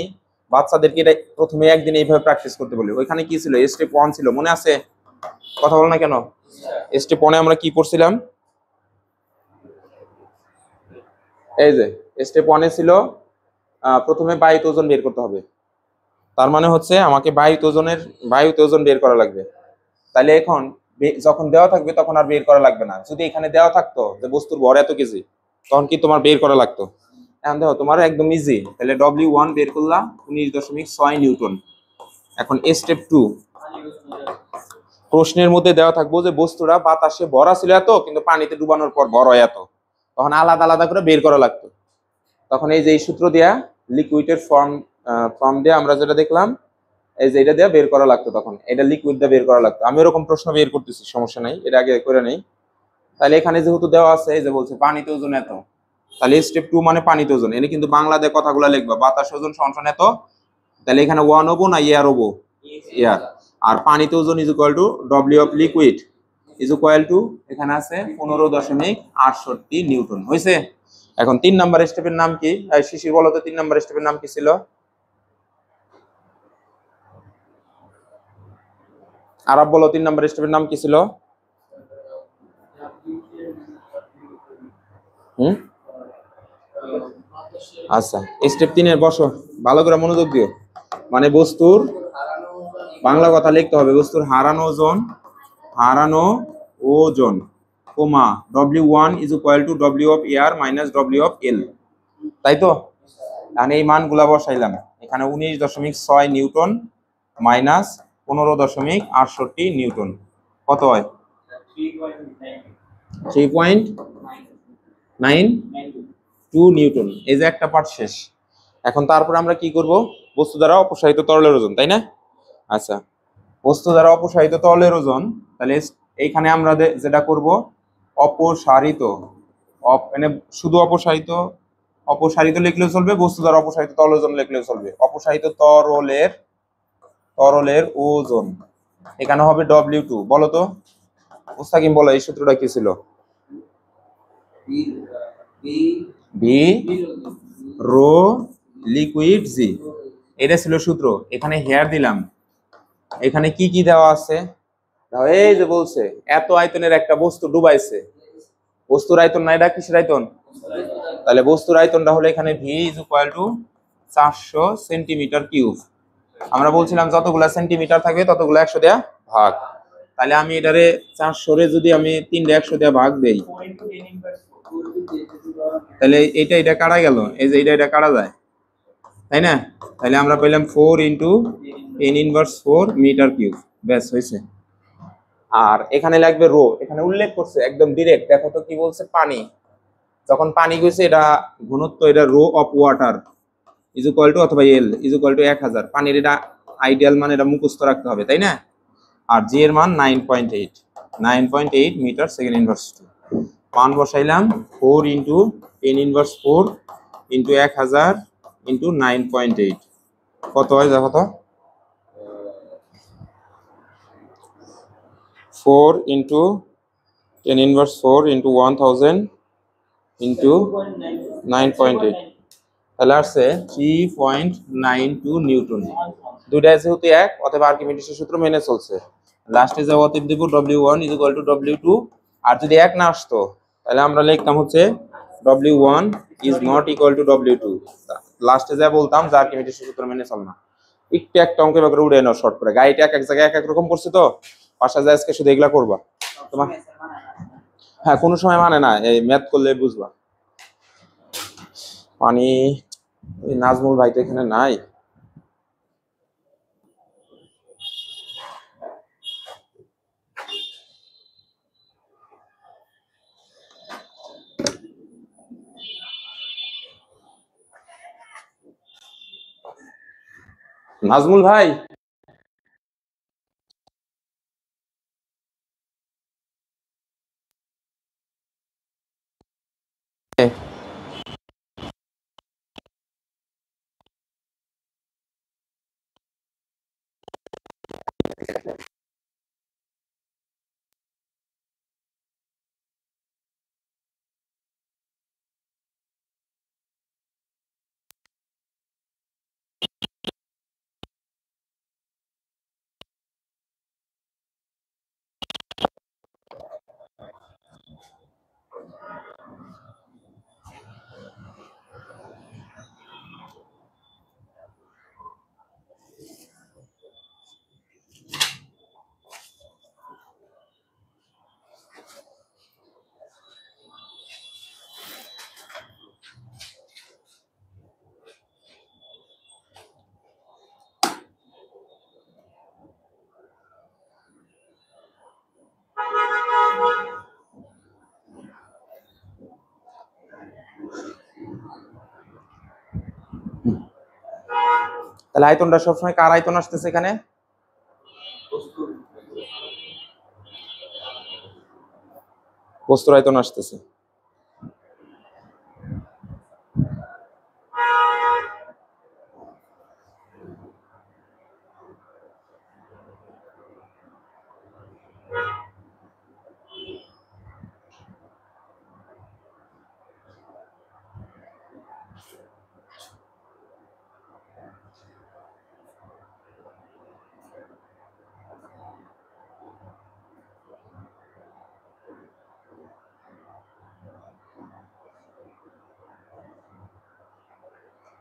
বাচ্চাদেরকে এটা প্রথমে একদিন এইভাবে প্র্যাকটিস করতে বলি। ওইখানে কি ছিল, স্টেপ 1 ছিল, মনে আছে? কথা বল না কেন? স্টেপ 1 আমরা কি পড়ছিলাম? এই যে স্টেপ 1 ছিল প্রথমে বায়ুতে ওজন বের করতে হবে। তার মানে হচ্ছে আমাকে বায়ুতে ওজন বের করা লাগবে। তাহলে এখন যখন দেওয়া থাকবে তখন আর বের করা লাগবে না। যদি এখানে দেওয়া থাকতো যে বস্তুর ভর এত কেজি, তখন কি তোমার বের করা লাগতো? এখন দেখো তোমার একদম ইজি। তাহলে W1 বের করলাম 19.6 নিউটন। এখন স্টেপ 2, প্রশ্নের মধ্যে দেওয়া থাকবো যে বস্তুরা বাতাসে ভরা ছিল এত, কিন্তু পানিতে ডুবানোর পর ভর হয় এত, তখন আলাদা আলাদা করে বের করা লাগতো। তখন এই যে এই সূত্র দেয়া লিকুইডের ফর্ম দিয়ে আমরা যেটা দেখলাম, এই যে এটা দিয়ে বের করা লাগতো, তখন এটা লিকুইড দিয়ে বের করা লাগতো। আমি এরকম প্রশ্ন বের করতেছি, সমস্যা নাই, এটা আগে করে নেই। তাহলে এখানে যেহেতু দেওয়া আছে এই যে বলছে পানিতে ওজন এত, তাহলে স্টেপ 2 মানে পানিতে ওজন। এনে কিন্তু বাংলাতে কথাগুলো লিখবা, বাতাস ওজন সমান এত, তাহলে এখানে 1 হবো না এয়ার হবো? এয়ার। আর পানিতে ওজন is equal two W of liquid is equal two এখানে আছে 15.68 নিউটন। হয়েছে? এখন 3 নাম্বার স্টেপের নাম কি? শিশির বলো তো 3 নাম্বার স্টেপের নাম কি ছিল? আরব বলো 3 নাম্বার স্টেপের নাম কি ছিল? আচ্ছা স্টেপ 3 এর বসো, ভালো করে মনোযোগ দিও। মানে বস্তুর বাংলা কথা লিখতে হবে, বস্তুর হারানো ওজন কমা W1 is equal to W of air minus W of L. তাই তো? আমি এই মানগুলা বসাইলাম, এখানে 19.6 নিউটন মাইনাস 15.68 নিউটন, কত হয়? 3.92 নিউটন। এই যে একটা পার্ট শেষ। এখন তারপর আমরা কি করব? বস্তু দ্বারা অপসারিত তরলের ওজন, তাই না? আচ্ছা বস্তু দ্বারা অপসারিত তরলের ওজন, তাহলে এইখানে আমরা যেটা করব অপসারিত, মানে শুধু অপসারিত লিখলেও চলবে, বস্তু দ্বারা অপসারিত তরল ওজন লিখলেও চলবে। অপসারিত তরলের ওজন এখানে হবে W2। বলো তো মুস্তাকিম, বলো এই সূত্রটা কি ছিল? ভি রো লিকুইড জি, এটা ছিল সূত্র। এখানে হেয়ার দিলাম, এখানে কি কি দেওয়া আছে? এই যে বলছে এত আয়তনের একটা বস্তু ডুবাইছে, বস্তুর আয়তন না, এটা কিসের আয়তন? তাহলে বস্তুর আয়তনটা হলো এখানে V is equal two 400 centimetre cube. আমরা বলছিলাম যতগুলা সেন্টিমিটার থাকবে ততগুলো 100 দেয়া ভাগ। তাহলে আমি এটারে 400 রে যদি আমি 3 100 দেয়া ভাগ দেই, তাহলে এটা কাটা গেল, এই যে এটা কাটা যায়, তাই না? তাহলে আমরা পেলাম 4 ইন্টু 10⁻⁴ মিটার কিউব। ব্যাস হয়েছে। আর এখানে লাগবে রো, এখানে উল্লেখ করছে একদম ডিরেক্ট, দেখো তো কি বলছে, পানি যখন পানি গেছে এটা ঘনত্ব, এটা rho of water is equal to অথবা এল ইজ ইকুয়াল টু 1000। পানির এটা আইডিয়াল মান, এটা মুখস্থ রাখতে হবে, তাই না? আর জি এর মান 9.8 মিটার সেকেন্ড ইনভার্স 2। মান বসাইলাম 4 ইন্টু 10⁻⁴ ইন্টু 1000 ইন্টু 9.8, কত হয় দেখো তো? 4 ইন্টু 10⁻⁴ ইন্টু 1000 ইন্টু 9.8, তাহলে আসছে 3.92 নিউটন। দুইটা যেহেতু এক, অতএব আর্কিমিডিসের সূত্র মেনে চলছে। লাস্টে যে অতএব দেব W1 is equal two W2। আর যদি এক না আসতো তাহলে আমরা লিখতাম হচ্ছে W1 is not equal to W2। লাস্টে যা বলতাম যে আর্কিমিডিসের সূত্র মেনে চল না। একটু একটা অঙ্কের ব্যাপারে উড়ে নাও শর্ট করে, গাড়িটা এক এক জায়গায় এক এক রকম করছে তো, পাশা যায় আজকে শুধু এগুলা করবা তোমার। হ্যাঁ, কোনো সময় মানে না, এই ম্যাথ করলে বুঝবা। পানি, ওই নাজমুল ভাই তো এখানে নাই। নাজমুল ভাই, তাহলে আয়তনটা সবসময় কার আয়তন আসতেছে এখানে? বস্তুর আয়তন আসতেছে।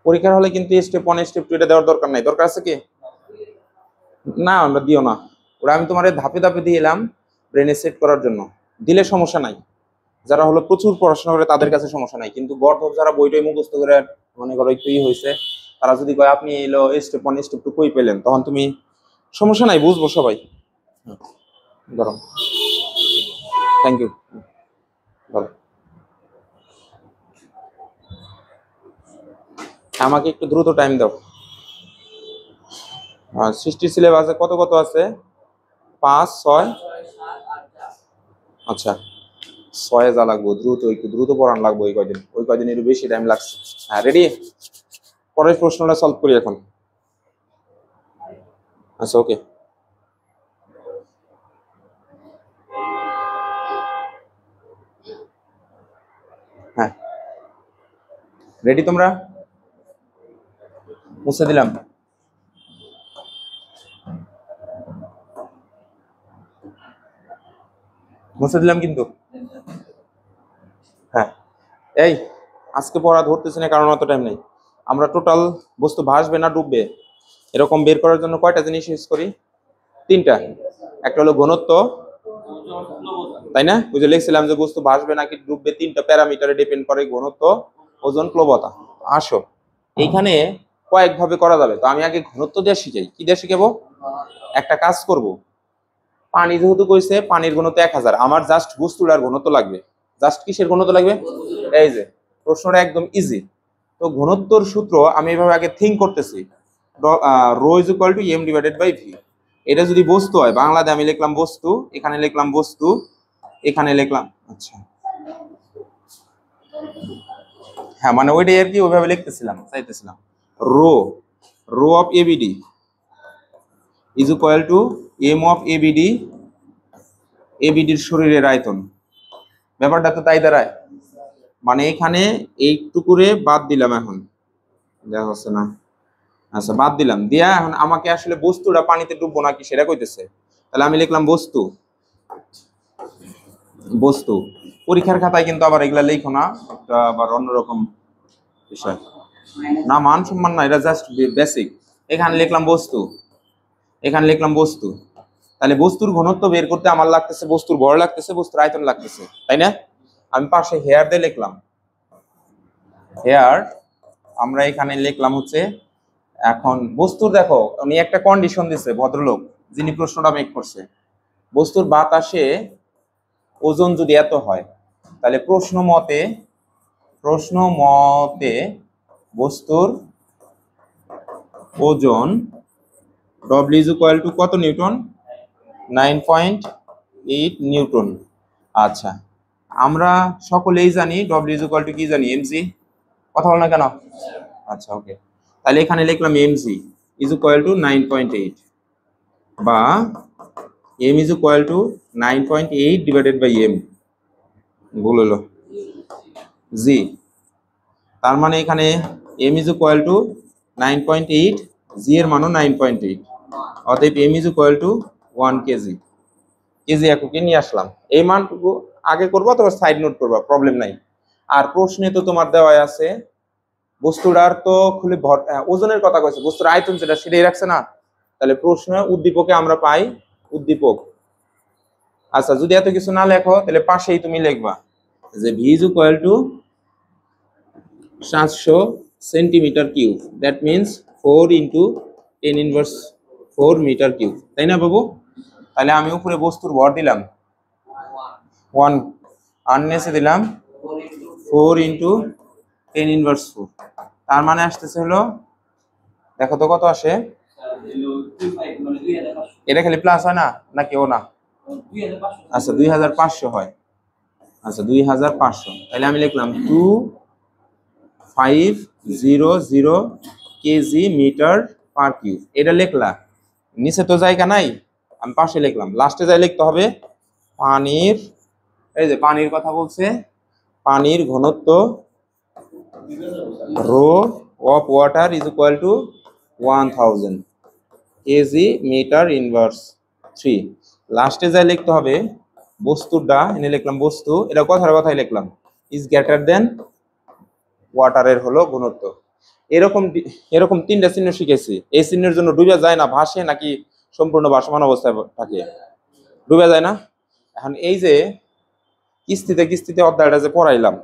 পরীক্ষার হলে কিন্তু স্টেপ 1 স্টেপ 2 এটা দেওয়ার দরকার নাই। দরকার আছে কি? না, আমরা দিও না। ওরা আমি তোমার ধাপে ধাপে দিয়ে এলাম ব্রেনে সেট করার জন্য, দিলে সমস্যা নাই। যারা হলো প্রচুর পড়াশোনা করে তাদের কাছে সমস্যা নাই, কিন্তু গর্ধব যারা বইটাই মুখস্থ করে মনে করো একটু হয়েছে, তারা যদি কয় আপনি এলো স্টেপ 1 স্টেপ 2 কই পেলেন, তখন তুমি সমস্যা নাই, বুঝবো সবাই। ধরো, থ্যাংক ইউ। ধরো, আমাকে একটু দ্রুত টাইম দাও। সৃষ্টির সিলেবাসে কত কত আছে? 5, 6। আচ্ছা, 6 যা লাগবো, দ্রুত একটু দ্রুত পড়ান লাগবো। ওই কয়দিন একটু বেশি টাইম লাগছে। হ্যাঁ, রেডি? পরের প্রশ্নটা সলভ করি এখন। আচ্ছা, ওকে। হ্যাঁ, রেডি তোমরা? মুছে দিলাম। মুছে দিলাম কিন্তু। হ্যাঁ, এই আজকে পড়া ধরতেছি না কারণ অত টাইম নেই। আমরা টোটাল বস্তু ভাসবে না ডুববে এরকম বের করার জন্য কয়টা জিনিস ইউজ করি? 3টা। একটা হলো ঘনত্ব, তাই না? ওই যে লিখছিলাম যে বস্তু ভাসবে নাকি ডুববে 3টা প্যারামিটারে ডিপেন্ড করে, ঘনত্ব, ওজন, প্লবতা। আসো এইখানে কয়েকভাবে করা যাবে। তো আমি আগে ঘনত্ব দিয়ে শিখাই। কি দিয়ে শিখাবো? একটা কাজ করব, পানি যেহেতু কইছে পানির ঘনত্ব 1000, আমার জাস্ট বস্তুটার ঘনত্ব লাগবে। জাস্ট কিসের ঘনত্ব লাগবে? এই যে প্রশ্নটা একদম ইজি। তো ঘনত্বর সূত্র আমি এভাবে আগে থিঙ্ক করতেছি, rho is equal to M divided by V. এটা যদি বস্তু হয়, বাংলাতে আমি লিখলাম বস্তু, এখানে লিখলাম বস্তু, এখানে লিখলাম, আচ্ছা হ্যাঁ মানে ওইটাই আর কি, ওইভাবে লিখতেছিলাম, চাইতেছিলাম। Rho rho of ABD is equal to M of ABD, এবিডির শরীরের আয়তন। ব্যাপারটা তো তাই দাঁড়ায়, মানে এখানে এইটুকুরে বাদ দিলাম, এখন দেখা হচ্ছে না, আচ্ছা বাদ দিলাম, দিয়া এখন আমাকে আসলে বস্তুটা পানিতে ডুববো নাকি সেটা কইতেছে। তাহলে আমি লিখলাম বস্তু, বস্তু। পরীক্ষার খাতায় কিন্তু আবার এগুলা লিখো না, একটা আবার অন্যরকম বিষয় না, মান সম্মান না, এটা জাস্ট বেসিক। এখানে লিখলাম বস্তু, এখানে লিখলাম বস্তু। তাহলে বস্তুর ঘনত্ব বের করতে আমার লাগতেছে, বস্তুর ভর লাগতেছে, বস্তুর আয়তন লাগতেছে, তাই না? আমি পাশে হেয়ার দিয়ে লিখলাম, হেয়ার আমরা এখানে লিখলাম হচ্ছে, এখন বস্তুর দেখো উনি একটা কন্ডিশন দিছে ভদ্রলোক যিনি প্রশ্নটা মেক করছে, বস্তুর বাতাসে ওজন যদি এত হয়, তাহলে প্রশ্ন মতে বস্তুর ওজন ডব্লিউ ইজ ইকুয়াল টু কত নিউটন? 9.8 নিউটন। আচ্ছা, আমরা সকলেই জানি ডব্লিউ ইজ ইকুয়াল টু কি জানি? এমজি। কথা বল না কেন? আচ্ছা ওকে, তাহলে এখানে লিখলাম এমজি ইজ ইকুয়াল টু 9.8, বা M is equal to 9.8 divided by M, ভুল হলো, জি। তার মানে এখানে M is equal to 9.8, G এর মানও 9.8, অতএব M is equal to 1 KG. KG এককে নিয়ে আসলাম, এই মানটুকু আগে করবো, তোমার সাইড নোট করবা, প্রবলেম নাই। আর প্রশ্নে তো তোমার দেওয়া আছে বস্তুটার তো খুলে ওজনের কথা কইছে, বস্তুর আয়তন যেটা সেটাই রাখছে না, তাহলে প্রশ্ন উদ্দীপকে আমরা পাই উদ্দীপক। আচ্ছা যদি এত কিছু না লেখো তাহলে পাশেই তুমি লিখবা যে V is equal to 700 centimetre cube, that means 4 into 10 inverse 4 metre cube, তাই না বাবু? তাহলে আমি উপরে বস্তুর ভর দিলাম 1, আর নিচে দিলাম 4 ইন্টু 10 ইনভার্স 4, তার মানে আসতেছে হলো, দেখো তো কত আসে, এটা খালি প্লাস হয় না নাকি? ও না, আচ্ছা 2500 হয়, আচ্ছা 2500। তাহলে আমি লিখলাম 2500 কেজি মিটার পার কিউব, এটা লিখলা। নিচে তো জায়গা নাই, আমি পাশে লিখলাম, লাস্টে যাই লিখতে হবে পানির, এই যে পানির কথা বলছে, পানির ঘনত্ব rho of water is equal to 1000 KG metre inverse 3। লাস্টে যাই লিখতে হবে বস্তুটা, এনে লিখলাম বস্তু, এটা কথাই লিখলাম, ইজ গ্রেটার দেন ওয়াটারের হলো ঘনত্ব। এরকম এরকম 3টা চিহ্ন শিখেছি। এই চিহ্নের জন্য ডুবে যায় না, ভাসে নাকি সম্পূর্ণ ভাসমান অবস্থায় থাকে? ডুবে যায় না। এখন এই যে কিস্তিতে অধ্যায়টা যে পড়াইলাম,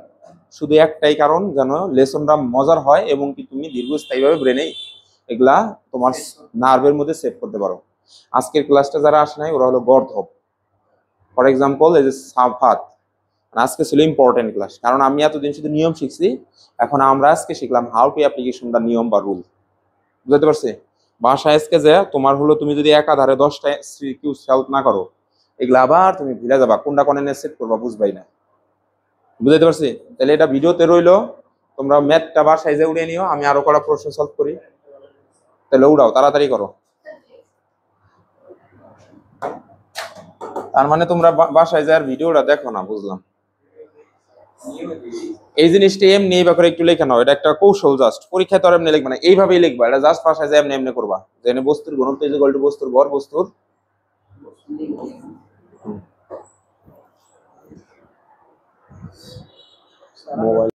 শুধু একটাই কারণ, যেন লেসনটা মজার হয় এবং কি তুমি দীর্ঘস্থায়ীভাবে ব্রেনে এগুলা তোমার নার্ভের মধ্যে সেভ করতে পারো। আজকের ক্লাসটা যারা আসে নাই ওরা হলো গর্ধব, ফর এক্সাম্পল এই যে সাফাত, আজকে ছিল ইম্পর্টেন্ট ক্লাস, কারণ আমি এতদিন শুধু নিয়ম শিখছি, এখন আমরা আজকে শিখলাম হাউ টু অ্যাপ্লিকেশন দা নিয়ম বা রুল। বুঝতে পারছি? বাসায় আজকে যে তোমার হলো, তুমি যদি একাধারে 10টা কিউ সলভ না করো, এগুলা আবার তুমি ভুলে যাবা, কোনটা কোনে সেট করবা বুঝবাই না। বুঝতে পারছি? তাহলে এটা ভিডিওতে রইলো, তোমরা ম্যাথটা বাসায় যে উড়ে নিও, আমি আরো কটা প্রশ্ন সলভ করি, তাহলে উড়াও, তাড়াতাড়ি করো। তার মানে তোমরা বাসায় যে আর ভিডিওটা দেখো না, বুঝলাম। এই জিনিসটা এমনি এইভাবে একটু লেখা নাও, এটা একটা কৌশল, জাস্ট পরীক্ষায় তো আর এমনি লিখবা না, এইভাবেই লিখবা, এটা জাস্ট বাসায় যে এমনি এমনি করবা, যে বস্তুর ঘনত্ব ইজ ইকুয়াল টু বস্তুর ভর, বস্তুর মোবাইল